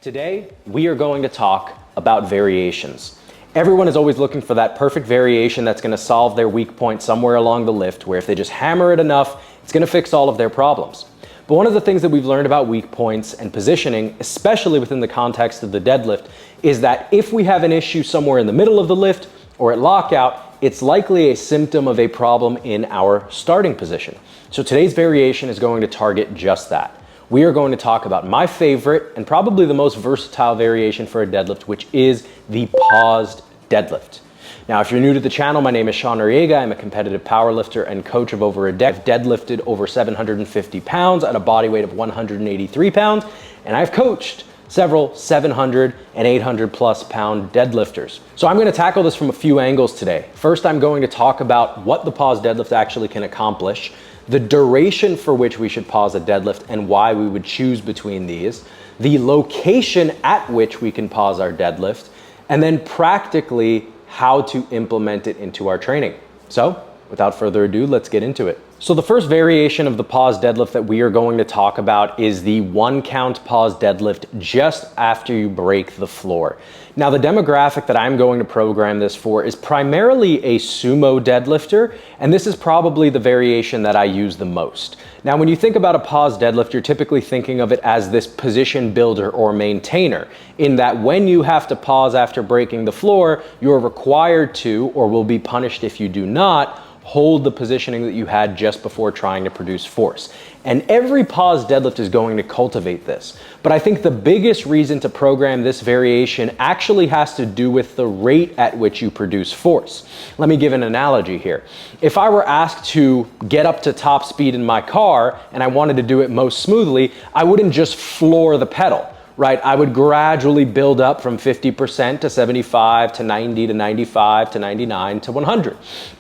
Today, we are going to talk about variations. Everyone is always looking for that perfect variation that's going to solve their weak point somewhere along the lift, where if they just hammer it enough, it's going to fix all of their problems. But one of the things that we've learned about weak points and positioning, especially within the context of the deadlift, is that if we have an issue somewhere in the middle of the lift or at lockout, it's likely a symptom of a problem in our starting position. So today's variation is going to target just that. We are going to talk about my favorite and probably the most versatile variation for a deadlift, which is the paused deadlift. Now, if you're new to the channel, my name is Sean Noriega. I'm a competitive powerlifter and coach of over a decade. I've deadlifted over 750 pounds at a body weight of 183 pounds, and I've coached several 700 and 800 plus pound deadlifters. So I'm going to tackle this from a few angles today. First, I'm going to talk about what the paused deadlift actually can accomplish, the duration for which we should pause a deadlift and why we would choose between these, the location at which we can pause our deadlift, and then practically how to implement it into our training. So without further ado, let's get into it. So the first variation of the pause deadlift that we are going to talk about is the 1 count pause deadlift just after you break the floor. Now, the demographic that I'm going to program this for is primarily a sumo deadlifter, and this is probably the variation that I use the most. Now, when you think about a pause deadlift, you're typically thinking of it as this position builder or maintainer, in that when you have to pause after breaking the floor, you're required to, or will be punished if you do not, hold the positioning that you had just before trying to produce force. And every pause deadlift is going to cultivate this. But I think the biggest reason to program this variation actually has to do with the rate at which you produce force. Let me give an analogy here. If I were asked to get up to top speed in my car and I wanted to do it most smoothly, I wouldn't just floor the pedal. Right? I would gradually build up from 50% to 75 to 90 to 95 to 99 to 100.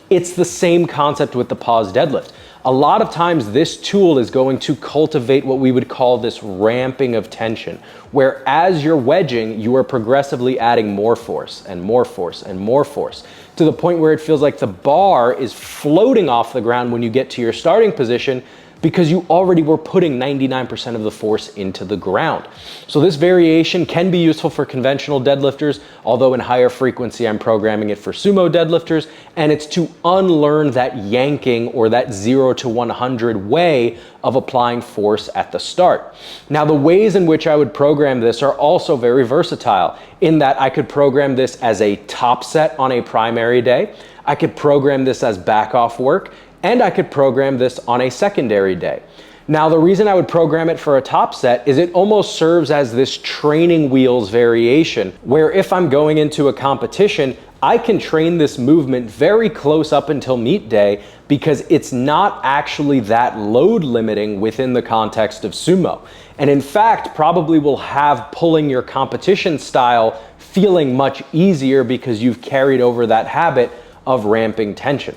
It's the same concept with the pause deadlift. A lot of times this tool is going to cultivate what we would call this ramping of tension, where as you're wedging, you are progressively adding more force and more force and more force to the point where it feels like the bar is floating off the ground when you get to your starting position, because you already were putting 99% of the force into the ground. So this variation can be useful for conventional deadlifters, although in higher frequency I'm programming it for sumo deadlifters, and it's to unlearn that yanking or that 0 to 100 way of applying force at the start. Now, the ways in which I would program this are also very versatile, in that I could program this as a top set on a primary day, I could program this as back off work, and I could program this on a secondary day. Now, the reason I would program it for a top set is it almost serves as this training wheels variation, where if I'm going into a competition, I can train this movement very close up until meet day, because it's not actually that load limiting within the context of sumo. And in fact, probably will have pulling your competition style feeling much easier because you've carried over that habit of ramping tension.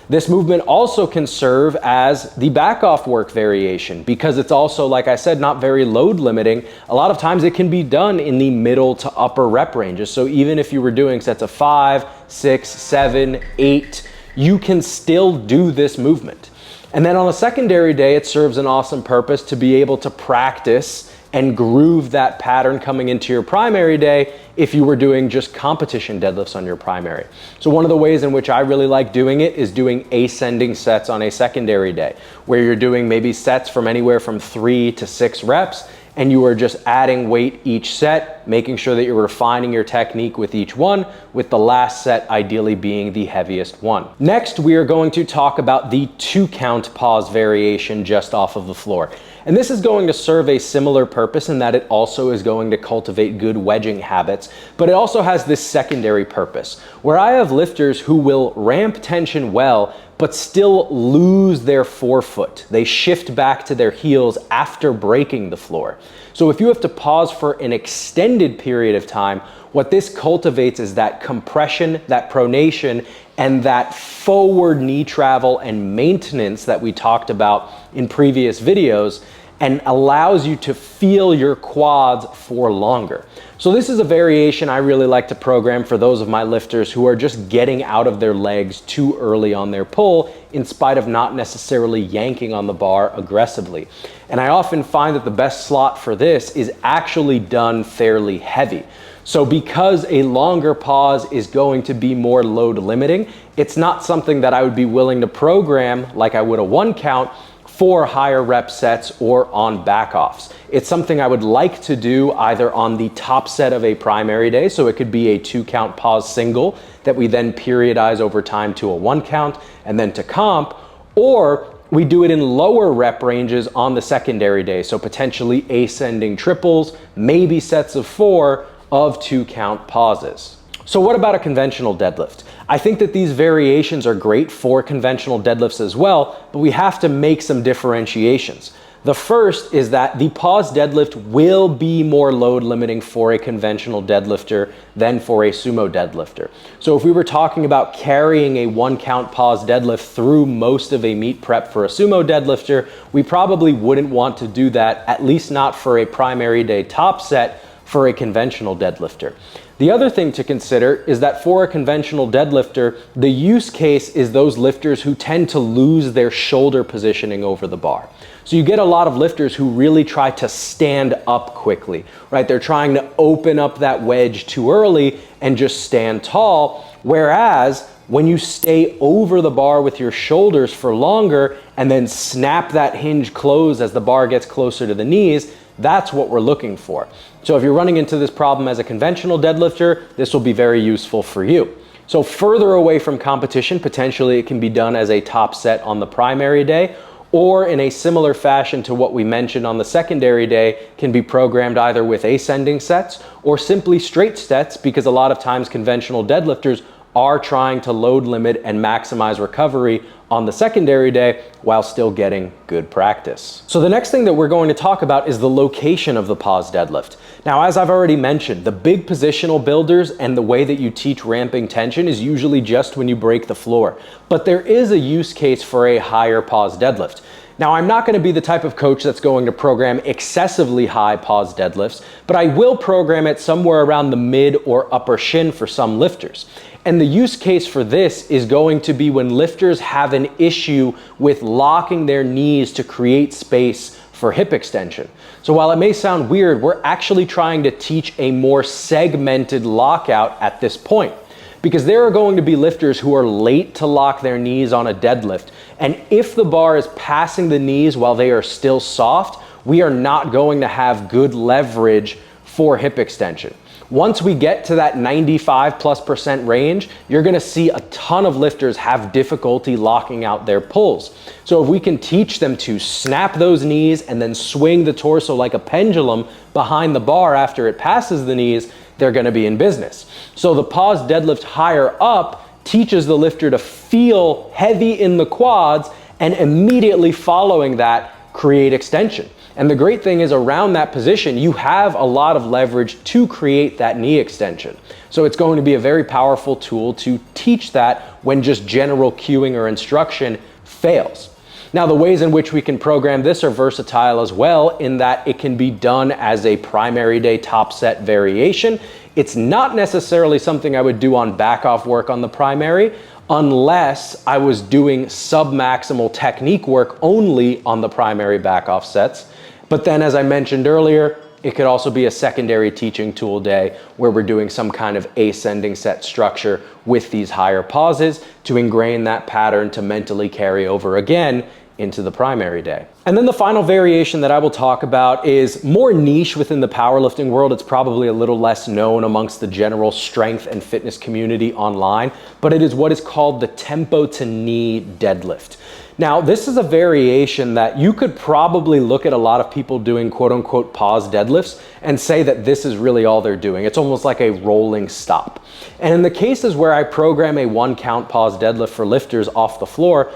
This movement also can serve as the back off work variation, because it's also, like I said, not very load limiting. A lot of times it can be done in the middle to upper rep ranges. So even if you were doing sets of 5, 6, 7, 8, you can still do this movement. And then on a secondary day, it serves an awesome purpose to be able to practice and groove that pattern coming into your primary day if you were doing just competition deadlifts on your primary. So one of the ways in which I really like doing it is doing ascending sets on a secondary day, where you're doing maybe sets from anywhere from 3 to 6 reps, and you are just adding weight each set, making sure that you're refining your technique with each one, with the last set ideally being the heaviest one. Next, we are going to talk about the 2 count pause variation just off of the floor. And this is going to serve a similar purpose in that it also is going to cultivate good wedging habits, but it also has this secondary purpose, where I have lifters who will ramp tension well, but still lose their forefoot. They shift back to their heels after breaking the floor. So if you have to pause for an extended period of time, what this cultivates is that compression, that pronation, and that forward knee travel and maintenance that we talked about in previous videos. and allows you to feel your quads for longer. So this is a variation I really like to program for those of my lifters who are just getting out of their legs too early on their pull in spite of not necessarily yanking on the bar aggressively. And I often find that the best slot for this is actually done fairly heavy. So because a longer pause is going to be more load limiting, it's not something that I would be willing to program like I would a 1 count for higher rep sets or on back offs. It's something I would like to do either on the top set of a primary day, so it could be a 2 count pause single that we then periodize over time to a 1 count and then to comp, or we do it in lower rep ranges on the secondary day, so potentially ascending triples, maybe sets of 4 of 2 count pauses. So what about a conventional deadlift? I think that these variations are great for conventional deadlifts as well, but we have to make some differentiations. The first is that the pause deadlift will be more load limiting for a conventional deadlifter than for a sumo deadlifter. So if we were talking about carrying a 1 count pause deadlift through most of a meet prep for a sumo deadlifter, we probably wouldn't want to do that, at least not for a primary day top set for a conventional deadlifter. The other thing to consider is that for a conventional deadlifter, the use case is those lifters who tend to lose their shoulder positioning over the bar. So you get a lot of lifters who really try to stand up quickly, right? They're trying to open up that wedge too early and just stand tall, whereas when you stay over the bar with your shoulders for longer and then snap that hinge close as the bar gets closer to the knees, that's what we're looking for. So if you're running into this problem as a conventional deadlifter, this will be very useful for you. So further away from competition, potentially it can be done as a top set on the primary day, or in a similar fashion to what we mentioned on the secondary day, can be programmed either with ascending sets or simply straight sets, because a lot of times conventional deadlifters are trying to load limit and maximize recovery on the secondary day while still getting good practice. So the next thing that we're going to talk about is the location of the pause deadlift. Now, as I've already mentioned, the big positional builders and the way that you teach ramping tension is usually just when you break the floor. But there is a use case for a higher pause deadlift. Now, I'm not going to be the type of coach that's going to program excessively high pause deadlifts, but I will program it somewhere around the mid or upper shin for some lifters. And the use case for this is going to be when lifters have an issue with locking their knees to create space for hip extension. So while it may sound weird, we're actually trying to teach a more segmented lockout at this point, because there are going to be lifters who are late to lock their knees on a deadlift. And if the bar is passing the knees while they are still soft, we are not going to have good leverage for hip extension. Once we get to that 95+% range, you're gonna see a ton of lifters have difficulty locking out their pulls. So if we can teach them to snap those knees and then swing the torso like a pendulum behind the bar after it passes the knees, they're gonna be in business. So the pause deadlift higher up teaches the lifter to feel heavy in the quads, and immediately following that, create extension. And the great thing is, around that position, you have a lot of leverage to create that knee extension. So it's going to be a very powerful tool to teach that when just general cueing or instruction fails. Now, the ways in which we can program this are versatile as well, in that it can be done as a primary day top set variation. It's not necessarily something I would do on back off work on the primary, unless I was doing sub-maximal technique work only on the primary back off sets. But then, as I mentioned earlier, it could also be a secondary teaching tool day where we're doing some kind of ascending set structure with these higher pauses to ingrain that pattern to mentally carry over again into the primary day. And then the final variation that I will talk about is more niche within the powerlifting world. It's probably a little less known amongst the general strength and fitness community online, but it is what is called the tempo to knee deadlift. Now, this is a variation that you could probably look at a lot of people doing quote unquote pause deadlifts and say that this is really all they're doing. It's almost like a rolling stop. And in the cases where I program a 1 count pause deadlift for lifters off the floor,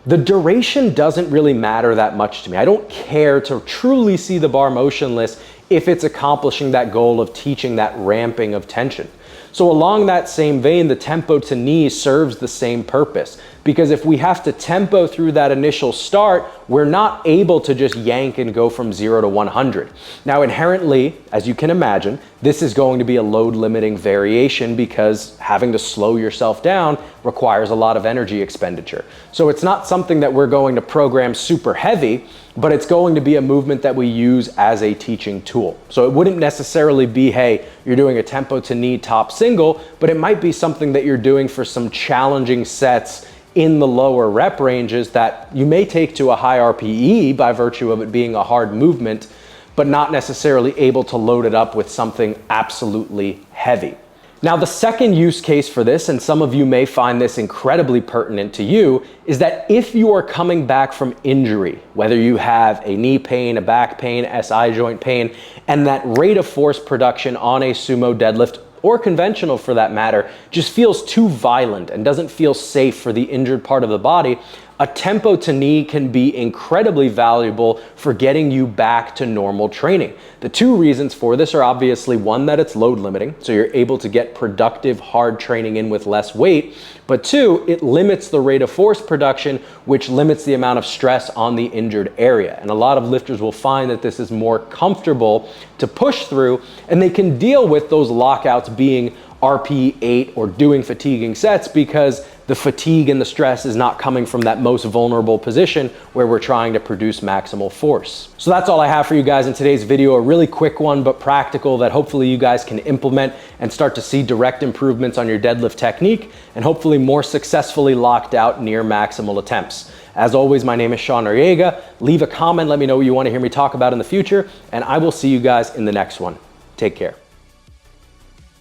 the duration doesn't really matter that much to me. I don't care to truly see the bar motionless if it's accomplishing that goal of teaching that ramping of tension. So along that same vein, the tempo to knee serves the same purpose, because if we have to tempo through that initial start, we're not able to just yank and go from 0 to 100. Now, inherently, as you can imagine, this is going to be a load limiting variation because having to slow yourself down requires a lot of energy expenditure. So it's not something that we're going to program super heavy, but it's going to be a movement that we use as a teaching tool. So it wouldn't necessarily be, hey, you're doing a tempo to knee top single, but it might be something that you're doing for some challenging sets in the lower rep ranges that you may take to a high RPE by virtue of it being a hard movement, but not necessarily able to load it up with something absolutely heavy. Now, the second use case for this, and some of you may find this incredibly pertinent to you, is that if you are coming back from injury, whether you have a knee pain, a back pain, SI joint pain, and that rate of force production on a sumo deadlift, or conventional for that matter, just feels too violent and doesn't feel safe for the injured part of the body, a tempo to knee can be incredibly valuable for getting you back to normal training. The two reasons for this are obviously one, that it's load limiting, so you're able to get productive hard training in with less weight, but two, it limits the rate of force production, which limits the amount of stress on the injured area. And a lot of lifters will find that this is more comfortable to push through, and they can deal with those lockouts being RP 8 or doing fatiguing sets because the fatigue and the stress is not coming from that most vulnerable position where we're trying to produce maximal force. So that's all I have for you guys in today's video, a really quick one but practical that hopefully you guys can implement and start to see direct improvements on your deadlift technique and hopefully more successfully locked out near maximal attempts. As always, my name is Sean Noriega. Leave a comment, let me know what you want to hear me talk about in the future, and I will see you guys in the next one. Take care.